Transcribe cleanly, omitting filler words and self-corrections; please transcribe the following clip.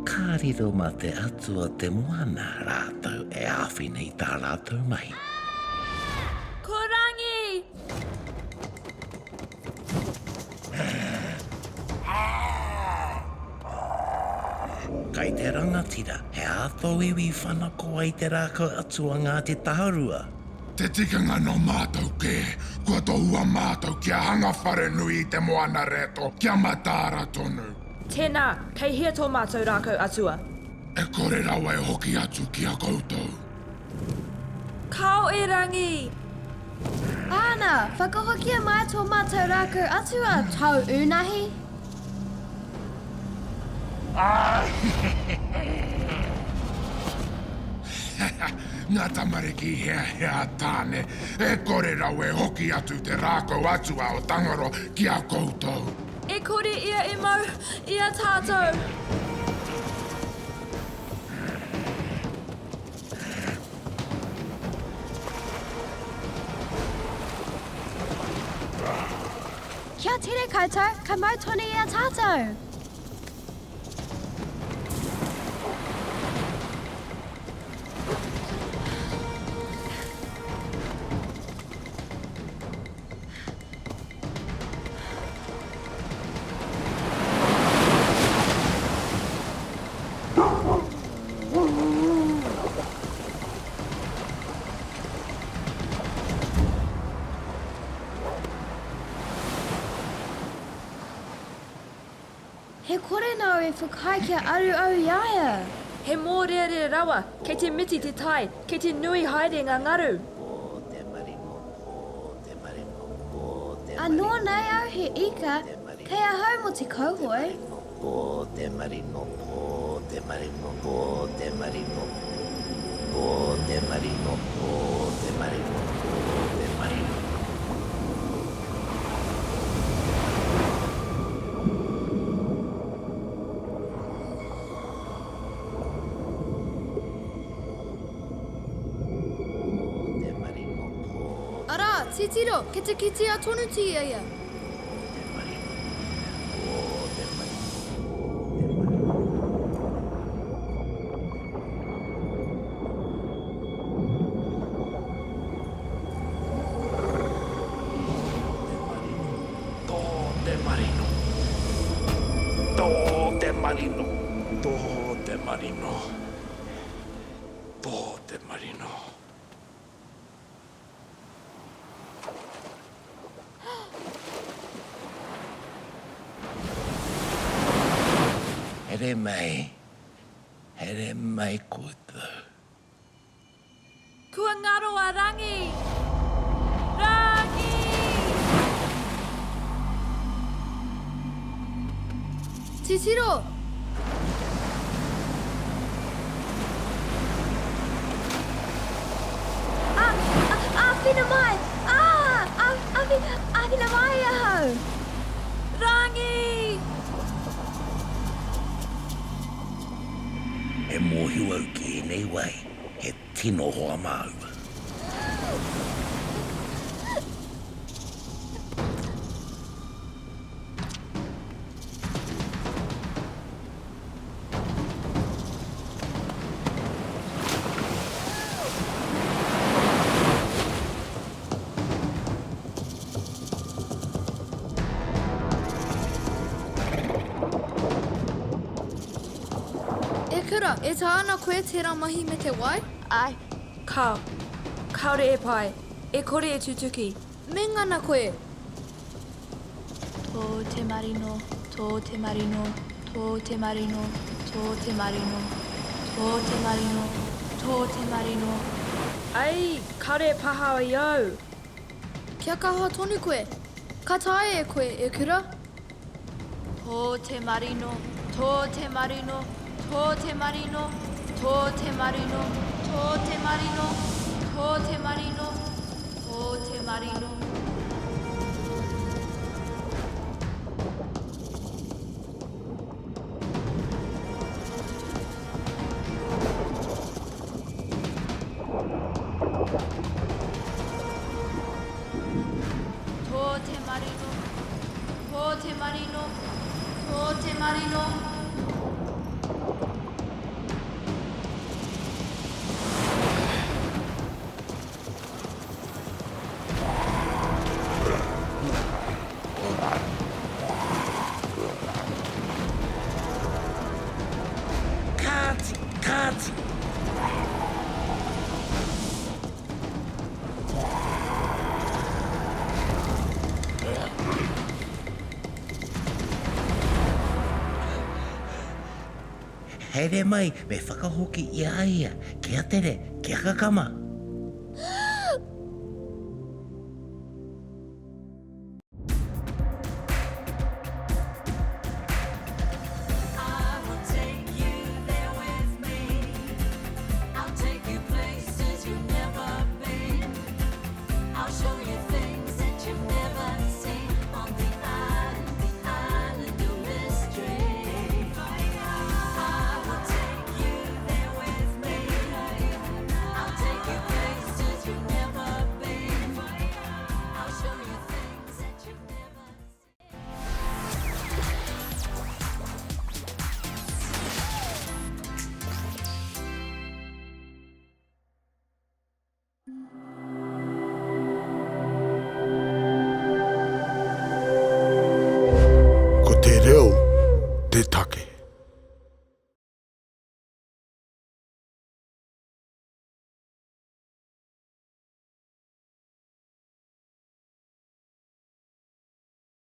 Kāriro ma te atua te moana rātou e āwhina I tā rātou mahi. Ko Rangi! Kai te rangatira, he ātou iwi whanako ai te rākau atua ngā te taharua. Te tikanga no mātou ke, kua tō ua mātou kia hanga whare nui I te moana reto, kia matāra tonu. Tēnā, kei hia tō mātou rākau atua. E kore rawa e hoki atu kia koutou. Kao e Rangi! Ana, whakahokia mai tō mātou rākau atua, tau unahi. Ngā tamariki hea tāne, e kore rawa e hoki atu te rākau atua o tangaro kia koutou. E kore ia e mau, ia tātou. Kia tere koutou, ka mau tonu ia tātou. He kore nau e whakai kia aru au iaia. He mūrere rawa, kei te miti te tai, kei te nui haere ngā ngaru. A nōna au he ika, kei a hau mo te kauhoi. Po te marino, po te marino, po te marino. Po te marino, po te marino, po te marino. Ara, titiro, ke te kiti a tonu ti ia. Here mai koutou. Kua ngaro a Rangi! Rangi! Titiro! Whina mai! Whina mai ahau! Rangi! E mōhiu au ki nei wai, he tino hoa mau. Kura, e tāna koe tērā mahi me te wai? Ai. Kaore e pai. E kore e tutuki. Me ngana koe? Tō te marino, tō te marino, tō te marino, tō te marino, tō te marino, tō te marino. Ai, kaore e pahawa iau. Kia kaha tonu koe? Ka tae e koe, e kura? Tō te marino, tō te marino, tō te marino, tō te marino, tō te marino, tō te marino, tō te marino. Tō te marino, tō te marino, tō te marino. kāti, kāti. Heire mai, me whakahoki ia. Kia tere, kia kakama.